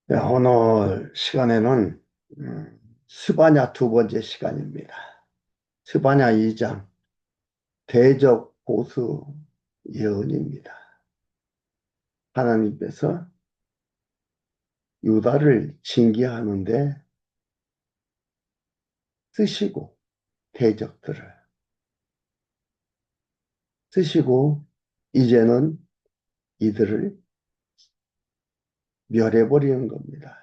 네, 오늘 시간에는 스바냐 두 번째 시간입니다. 스바냐 2장 대적 보수 예언입니다. 하나님께서 유다를 징계하는데 쓰시고 대적들을 쓰시고 이제는 이들을 멸해버리는 겁니다.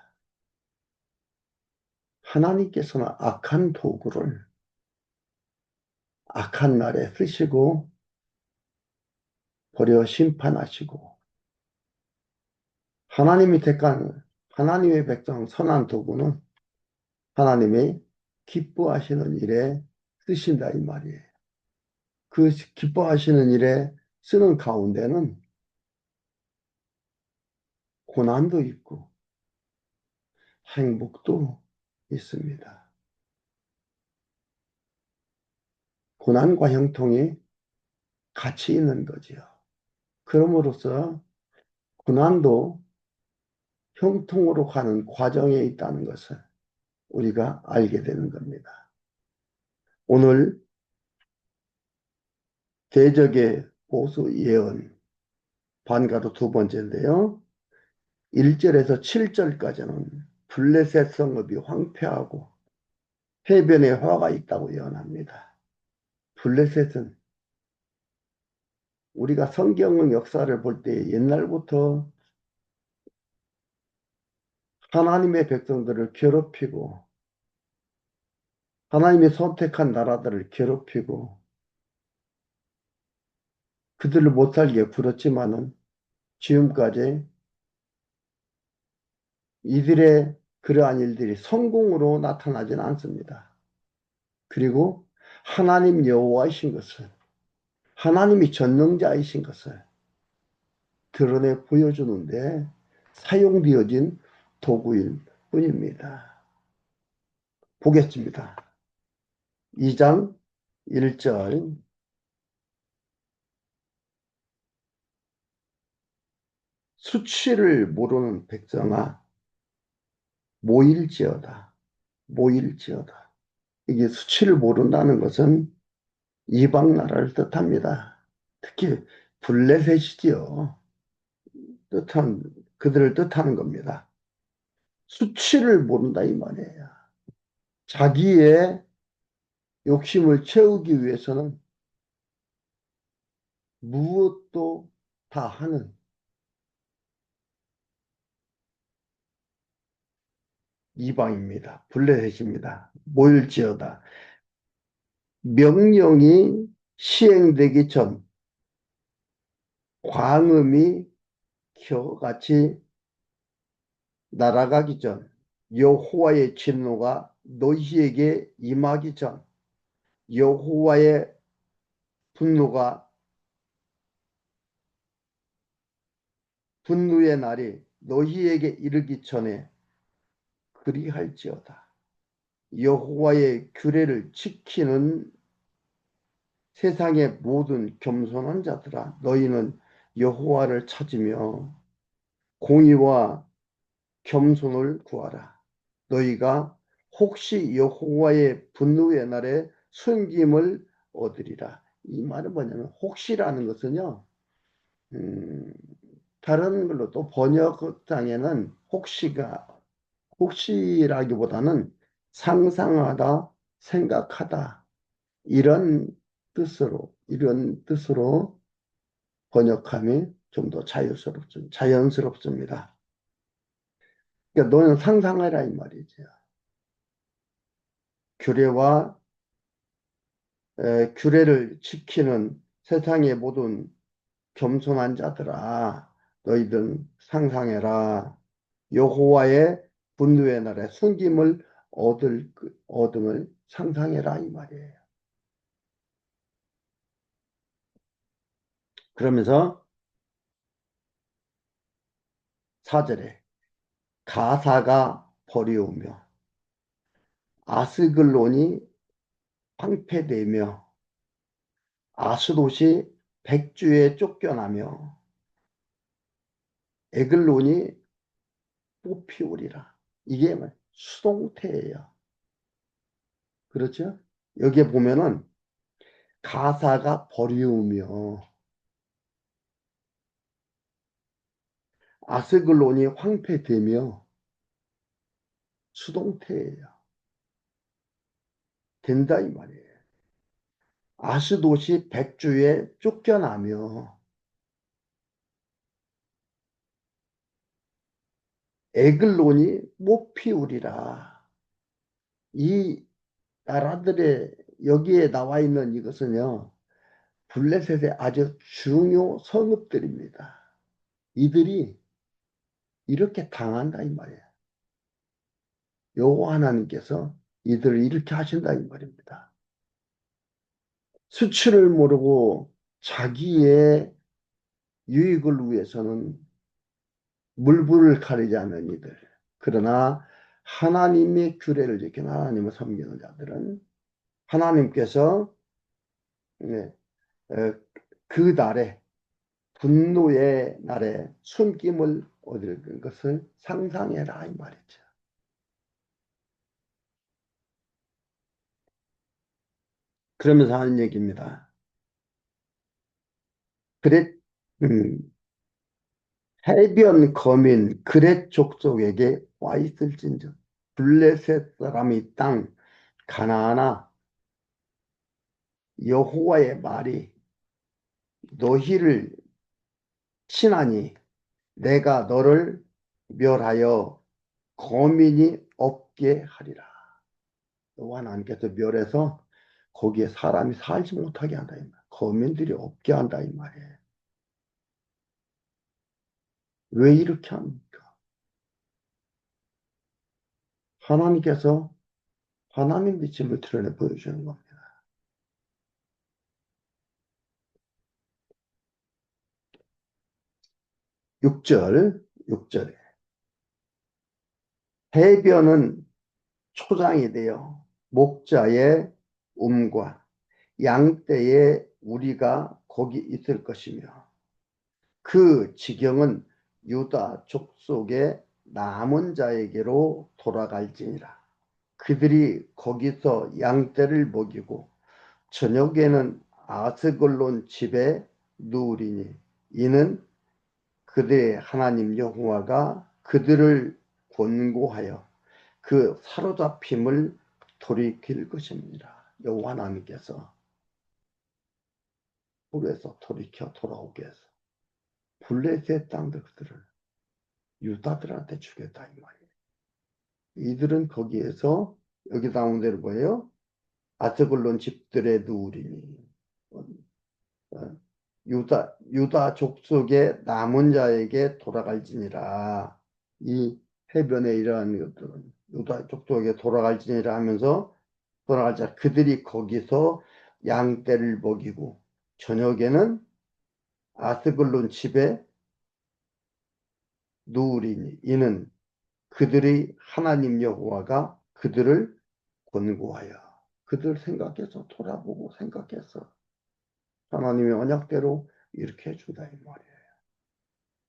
하나님께서는 악한 도구를 악한 날에 쓰시고 버려 심판하시고 하나님이 택한 하나님의 백성 선한 도구는 하나님이 기뻐하시는 일에 쓰신다 이 말이에요. 그 기뻐하시는 일에 쓰는 가운데는 고난도 있고 행복도 있습니다. 고난과 형통이 같이 있는 거지요. 그럼으로써 고난도 형통으로 가는 과정에 있다는 것을 우리가 알게 되는 겁니다. 오늘 대적의 보수 예언 반가도 두 번째인데요. 1절에서 7절까지는 블레셋 성읍이 황폐하고 해변에 화가 있다고 예언합니다. 블레셋은 우리가 성경 역사를 볼 때 옛날부터 하나님의 백성들을 괴롭히고 하나님이 선택한 나라들을 괴롭히고 그들을 못 살게 굴었지만은 지금까지 이들의 그러한 일들이 성공으로 나타나지는 않습니다. 그리고 하나님 여호와이신 것을 하나님이 전능자이신 것을 드러내 보여주는데 사용되어진 도구일 뿐입니다. 보겠습니다. 2장 1절 수치를 모르는 백성아 모일지어다. 모일지어다. 이게 수치를 모른다는 것은 이방 나라를 뜻합니다. 특히 블레셋이지요. 뜻한 그들을 뜻하는 겁니다. 수치를 모른다 이 말이에요. 자기의 욕심을 채우기 위해서는 무엇도 다 하는 이방입니다. 블레셋입니다. 모일지어다. 명령이 시행되기 전 광음이 겨같이 날아가기 전 여호와의 진노가 너희에게 임하기 전 여호와의 분노가 분노의 날이 너희에게 이르기 전에 그리할지어다. 여호와의 규례를 지키는 세상의 모든 겸손한 자들아 너희는 여호와를 찾으며 공의와 겸손을 구하라. 너희가 혹시 여호와의 분노의 날에 숨김을 얻으리라. 이 말은 뭐냐면 혹시라는 것은요. 음, 다른 걸로 또 번역상에는 혹시라기보다는 상상하다, 생각하다 이런 뜻으로 번역함이 좀 더 자연스럽습니다. 그러니까 너는 상상해라 이 말이죠. 규례와 규례를 지키는 세상의 모든 겸손한 자들아, 너희들 상상해라. 여호와의 분노의 날에 숨김을 얻음을 상상해라 이 말이에요. 그러면서 4절에 가사가 버리우며 아스글론이 황폐되며 아스돗이 백주에 쫓겨나며 에글론이 꽃피우리라. 이게 수동태예요. 그렇죠? 여기에 보면은 가사가 버리우며 아스글론이 황폐되며 수동태예요. 된다 이 말이에요. 아스돗이 백주에 쫓겨나며 에글론이 못 피우리라. 이 나라들의 여기에 나와 있는 이것은요, 블레셋의 아주 중요 성읍들입니다. 이들이 이렇게 당한다 이 말이에요. 여호와 하나님께서 이들을 이렇게 하신다 이 말입니다. 수치를 모르고 자기의 유익을 위해서는 물불을 가리지 않는 이들. 그러나 하나님의 규례를 지키는 하나님을 섬기는 자들은 하나님께서 네, 어, 그 날에 분노의 날에 숨김을 얻을 것을 상상해라 이 말이죠. 그러면서 하는 얘기입니다. 그래, 음, 해변 거민 그렛 족속에게 와 있을진저 블레셋 사람이 땅 가나안아 여호와의 말이 너희를 친하니 내가 너를 멸하여 거민이 없게 하리라. 여호와 하나님께서 멸해서 거기에 사람이 살지 못하게 한다 이 말. 거민들이 없게 한다 이 말이에요. 왜 이렇게 합니까? 하나님께서 하나님 빛을 드러내 보여주는 겁니다. 6절 해변은 초장이 되어 목자의 움과 양떼의 우리가 거기 있을 것이며 그 지경은 유다 족속의 남은 자에게로 돌아갈지니라. 그들이 거기서 양떼를 먹이고 저녁에는 아스글론 집에 누우리니 이는 그들의 하나님 여호와가 그들을 권고하여 그 사로잡힘을 돌이킬 것입니다. 여호와 하나님께서 불에서 돌이켜 돌아오게 해서 블레셋 땅들을 유다들한테 주겠다 이 말이에요. 이들은 거기에서 여기 나온 대로 뭐예요? 아스글론 집들의 누우리니 유다 족속의 남은 자에게 돌아갈지니라. 이 해변에 이러한 것들은 유다 족속에게 돌아갈지니라 하면서 돌아갈 자 그들이 거기서 양떼를 먹이고 저녁에는 아스글론 집에 누우리니 이는 그들의 하나님 여호와가 그들을 권고하여 그들 생각해서 돌아보고 생각해서 하나님의 언약대로 이렇게 해준다 이 말이에요.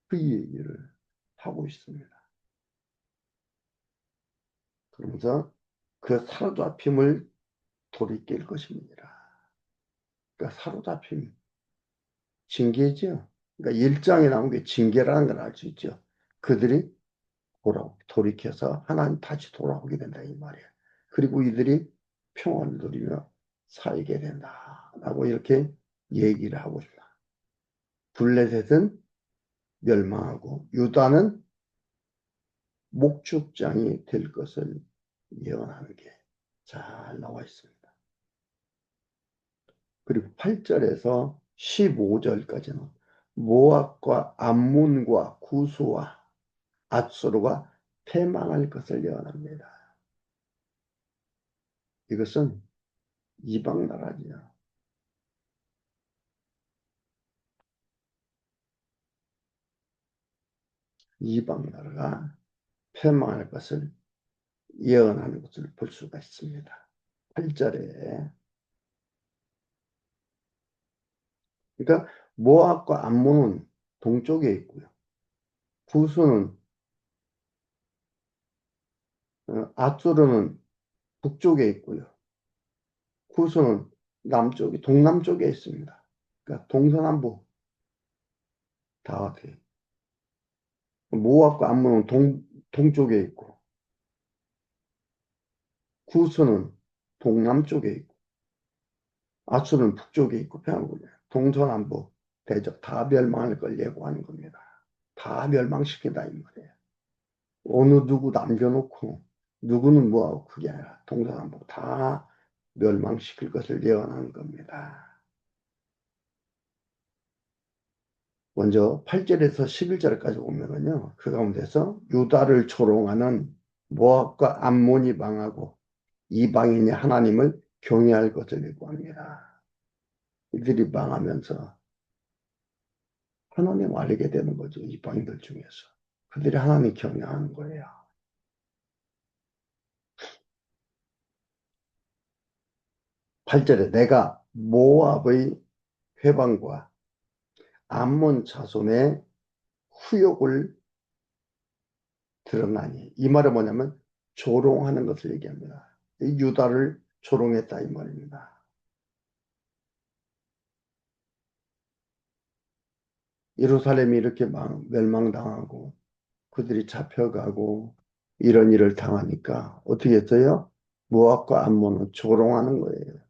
그 얘기를 하고 있습니다. 그러면서 그 사로잡힘을 돌이킬 것입니다. 그러니까 사로잡힘, 징계죠. 그러니까 1장에 나온 게 징계라는 걸 알 수 있죠. 그들이 돌이켜서 하나님 다시 돌아오게 된다 이 말이에요. 그리고 이들이 평안을 누리며 살게 된다라고 이렇게 얘기를 하고 있다. 블레셋은 멸망하고 유다는 목축장이 될 것을 예언하는 게 잘 나와 있습니다. 그리고 8절에서 15절까지는 모압과 암몬과 구스와 앗소르가 패망할 것을 예언합니다. 이것은 이방 나라지요. 이방 나라가 패망할 것을 예언하는 것을 볼 수가 있습니다. 8절에 그러니까 모압과 암몬은 동쪽에 있고요. 구스는 아수르는 북쪽에 있고요. 구스는 남쪽에, 동남쪽에 있습니다. 그러니까 동서남북 다 돼요. 모압과 암몬은 동쪽에 있고, 구스는 동남쪽에 있고, 아수르는 북쪽에 있고, 평양군요. 동서남북 대적 다 멸망할 걸 예고하는 겁니다. 다 멸망시킨다 이 말이에요. 어느 누구 남겨놓고 누구는 뭐하고 그게 아니라 동서남북 다 멸망시킬 것을 예언하는 겁니다. 먼저 8절에서 11절까지 보면은요, 그 가운데서 유다를 조롱하는 모압과 암몬이 망하고 이방인이 하나님을 경외할 것을 예고합니다. 이들이 망하면서 하나님 알게 되는 거죠. 이방인들 중에서. 그들이 하나님 경외하는 거예요. 8절에 내가 모압의 회방과 암몬 자손의 후욕을 드러나니 이 말은 뭐냐면 조롱하는 것을 얘기합니다. 유다를 조롱했다 이 말입니다. 예루살렘이 이렇게 멸망당하고 그들이 잡혀가고 이런 일을 당하니까 어떻게 했어요? 모압과 암몬은 조롱하는 거예요.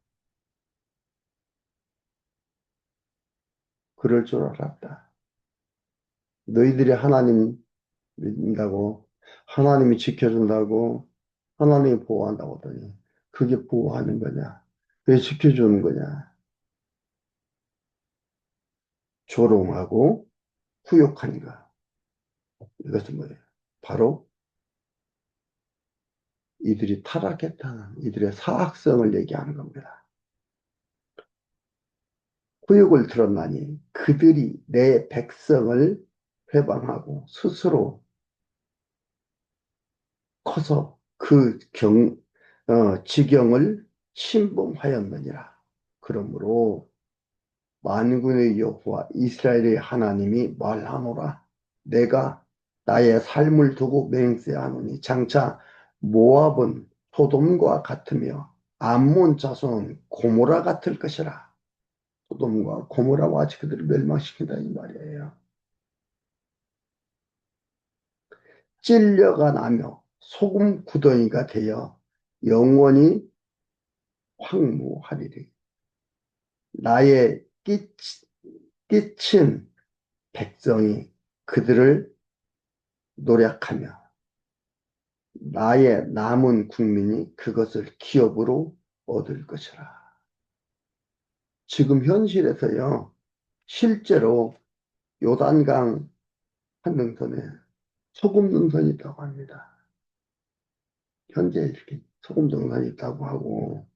그럴 줄 알았다. 너희들이 하나님 믿는다고 하나님이 지켜준다고 하나님이 보호한다고 하더니 그게 보호하는 거냐? 그게 지켜주는 거냐? 조롱하고 후욕하니까 이것은 뭐예요? 바로 이들이 타락했다는 이들의 사악성을 얘기하는 겁니다. 후욕을 들었나니 그들이 내 백성을 회방하고 스스로 커서 지경을 침범하였느니라. 그러므로 만군의 여호와 이스라엘의 하나님이 말하노라. 내가 나의 삶을 두고 맹세하노니 장차 모압은 소돔과 같으며 암몬 자손은 고모라 같을 것이라. 소돔과 고모라와 같이 그들을 멸망시킨다 이 말이에요. 찔려가 나며 소금 구덩이가 되어 영원히 황무하리니 나의 끼친 백성이 그들을 노력하며 나의 남은 국민이 그것을 기업으로 얻을 것이라. 지금 현실에서요, 실제로 요단강 한능선에 소금 능선이 있다고 합니다. 현재 이렇게 소금 능선이 있다고 하고,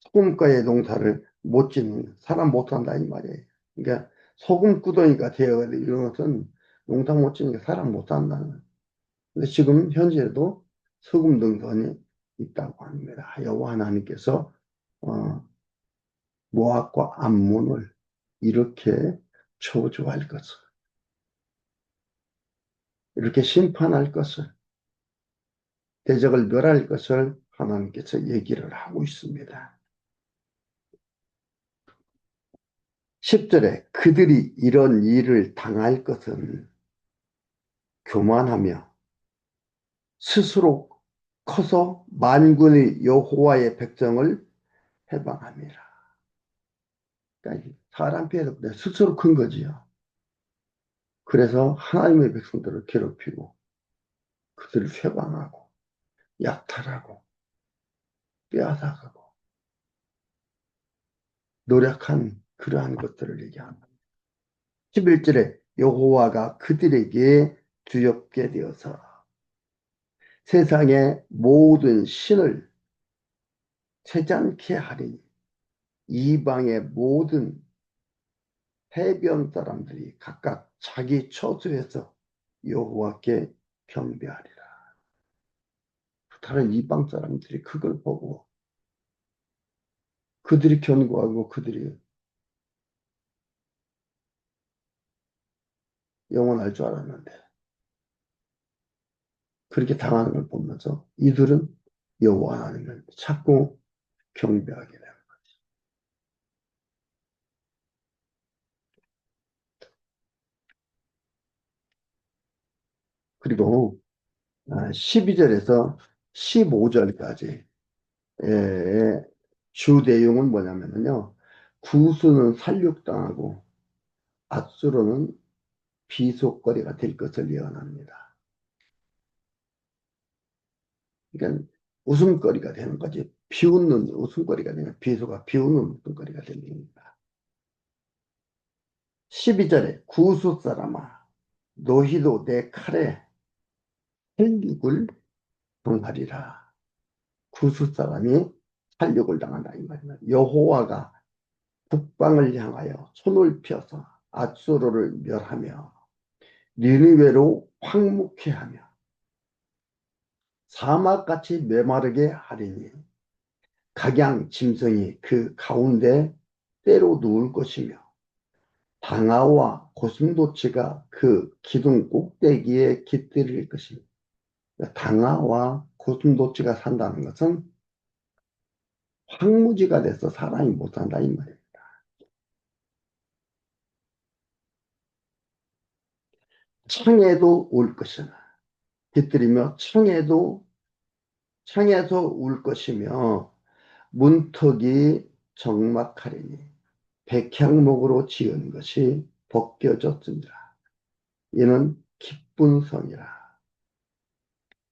소금가의 농사를 못 짓는, 사람 못 한다, 이 말이에요. 그러니까 소금 구덩이가 되어 이런 것은 농사 못 짓는 게 사람 못 한다는. 근데 지금 현재도 소금 능선이 있다고 합니다. 여호와 하나님께서 어, 모압과 암몬을 이렇게 저주할 것을, 이렇게 심판할 것을, 대적을 멸할 것을 하나님께서 얘기를 하고 있습니다. 10절에 그들이 이런 일을 당할 것은 교만하며 스스로 커서 만군의 여호와의 백성을 해방함이라. 그러니까 사람 피해서 스스로 큰 거지요. 그래서 하나님의 백성들을 괴롭히고 그들을 회방하고 약탈하고 빼앗아가고 노력한 그러한 것들을 얘기합니다. 11절에 여호와가 그들에게 두렵게 되어서 세상의 모든 신을 채잔케 하리니 이방의 모든 해변 사람들이 각각 자기 처소에서 여호와께 경배하리라. 다른 이방 사람들이 그걸 보고 그들이 견고하고 그들이 영원할 줄 알았는데 그렇게 당하는 걸 보면서 이들은 여호와 하나님을 자꾸 경배하게 돼요. 그리고 12절에서 15절까지 주 내용은 뭐냐면요. 구스는 살육당하고 앗수르는 비속거리가 될 것을 예언합니다. 그러니까 웃음거리가 되는 거지. 비웃는 웃음거리가 되는 비소가 비웃는 웃음거리가 되는 겁니다. 12절에 구스 사람아 너희도 내 칼에 살육을 당하리라. 구스 사람이 살육을 당한다 이 말이야. 여호와가 북방을 향하여 손을 펴서 앗수르를 멸하며 니느웨로 황무케 하며 사막같이 메마르게 하리니 각양 짐승이 그 가운데 때로 누울 것이며 방아와 고슴도치가 그 기둥 꼭대기에 깃들일 것입니다. 방아와 고슴도치가 산다는 것은 황무지가 돼서 사람이 못 산다 이 말이에요. 창에도 올 것이나 깃들이며 창에서 울 것이며 문턱이 적막하리니 백향목으로 지은 것이 벗겨졌습니다. 이는 기쁜 성이라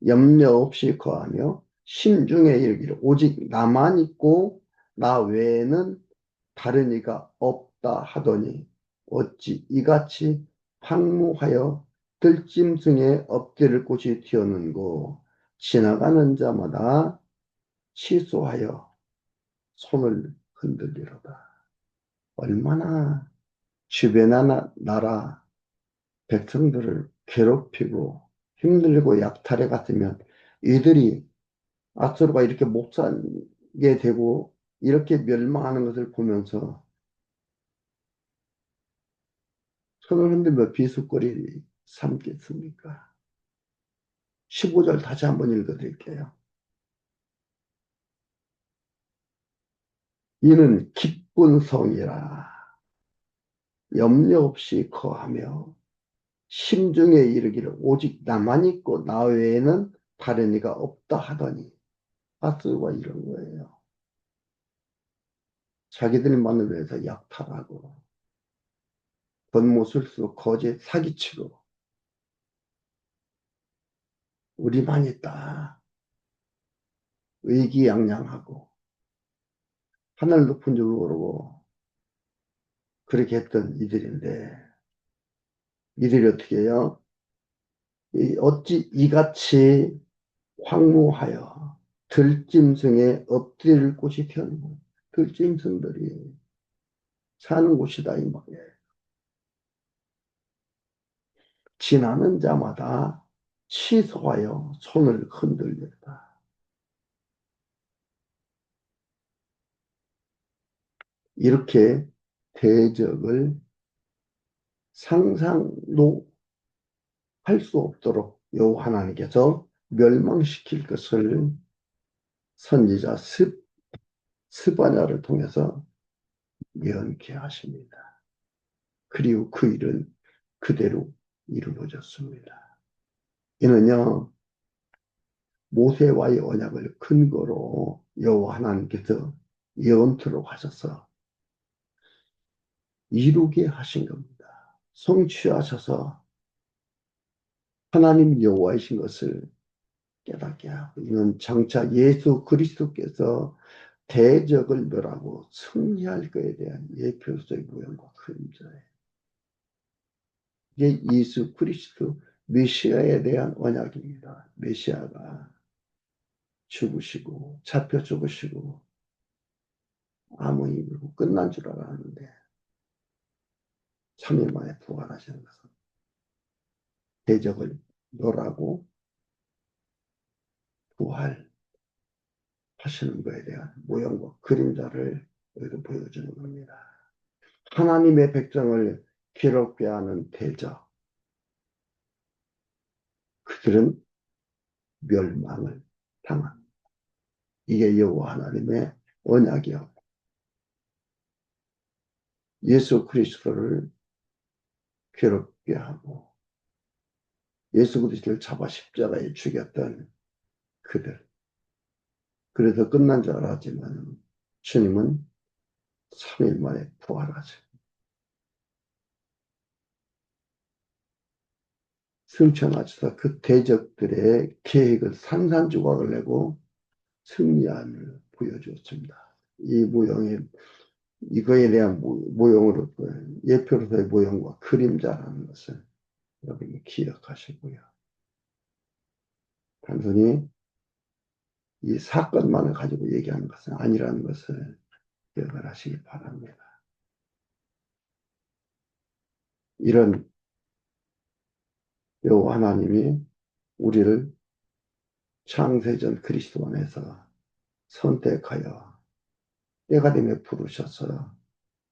염려 없이 거하며 심중에 이르기를 오직 나만 있고 나 외에는 다른 이가 없다 하더니 어찌 이같이 황무하여 들짐승에 엎드릴 곳이 되었는고 지나가는 자마다 취소하여 손을 흔들리로다. 얼마나 주변의 나라 백성들을 괴롭히고 힘들고 약탈해 갔으면 이들이 아수르가 이렇게 못 살게 되고 이렇게 멸망하는 것을 보면서 손을 흔들며 비수거리 삼겠습니까? 15절 다시 한번 읽어드릴게요. 이는 기쁜 성이라 염려 없이 거하며 심중에 이르기를 오직 나만 있고 나 외에는 다른 이가 없다 하더니 아스가 이런 거예요. 자기들만을 위해서 약탈하고 겉모술 쓰고 거짓 사기치고 우리만 있다 의기양양하고 하늘 높은 줄 모르고 그렇게 했던 이들인데 이들이 어떻게 해요? 어찌 이같이 황무하여 들짐승에 엎드릴 곳이 되었노. 들짐승들이 사는 곳이다 이 말이에요. 지나는 자마다 취소하여 손을 흔들렸다. 이렇게 대적을 상상도 할 수 없도록 여호와 하나님께서 멸망시킬 것을 선지자 스바냐를 통해서 예언케 하십니다. 그리고 그 일은 그대로 이루어졌습니다. 이는요 모세와의 언약을 근거로 여호와 하나님께서 예언토록 하셔서 이루게 하신 겁니다. 성취하셔서 하나님 여호와이신 것을 깨닫게 하고 이는 장차 예수 그리스도께서 대적을 멸하고 승리할 것에 대한 예표적인 모형과 그림자예요. 이게 예수 그리스도 메시아에 대한 언약입니다. 메시아가 죽으시고 잡혀 죽으시고 아무 힘으로 끝난 줄 알았는데 3일 만에 부활하시는 것은 대적을 멸하고 부활하시는 것에 대한 모형과 그림자를 여기서 보여주는 겁니다. 하나님의 백성을 괴롭게 하는 대적 그들은 멸망을 당한. 이게 여호와 하나님의 언약이요. 예수 그리스도를 괴롭게 하고 예수 그리스도를 잡아 십자가에 죽였던 그들. 그래서 끝난 줄 알았지만 주님은 3일 만에 부활하죠. 승천하셔서 그 대적들의 계획을 산산조각을 내고 승리함을 보여주었습니다. 이 모형의 이거에 대한 모형으로 예표로서의 모형과 그림자라는 것을 여러분이 기억하시고요. 단순히 이 사건만을 가지고 얘기하는 것은 아니라는 것을 기억을 하시기 바랍니다. 이런 여호와 하나님이 우리를 창세전 그리스도 안에서 선택하여 때가 되며 부르셔서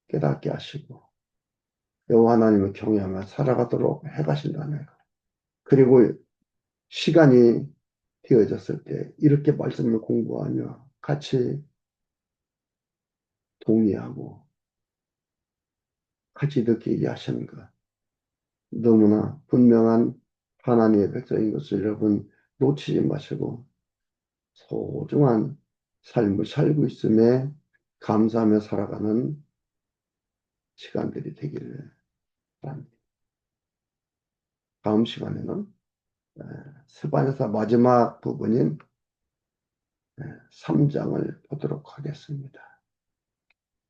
깨닫게 하시고 여호와 하나님을 경외하며 살아가도록 해가신다는 것. 그리고 시간이 되어졌을 때 이렇게 말씀을 공부하며 같이 동의하고 같이 느끼게 하시는 것. 너무나 분명한 하나님의 백성인 것을 여러분 놓치지 마시고 소중한 삶을 살고 있음에 감사하며 살아가는 시간들이 되기를 바랍니다. 다음 시간에는 스바냐서 마지막 부분인 3장을 보도록 하겠습니다.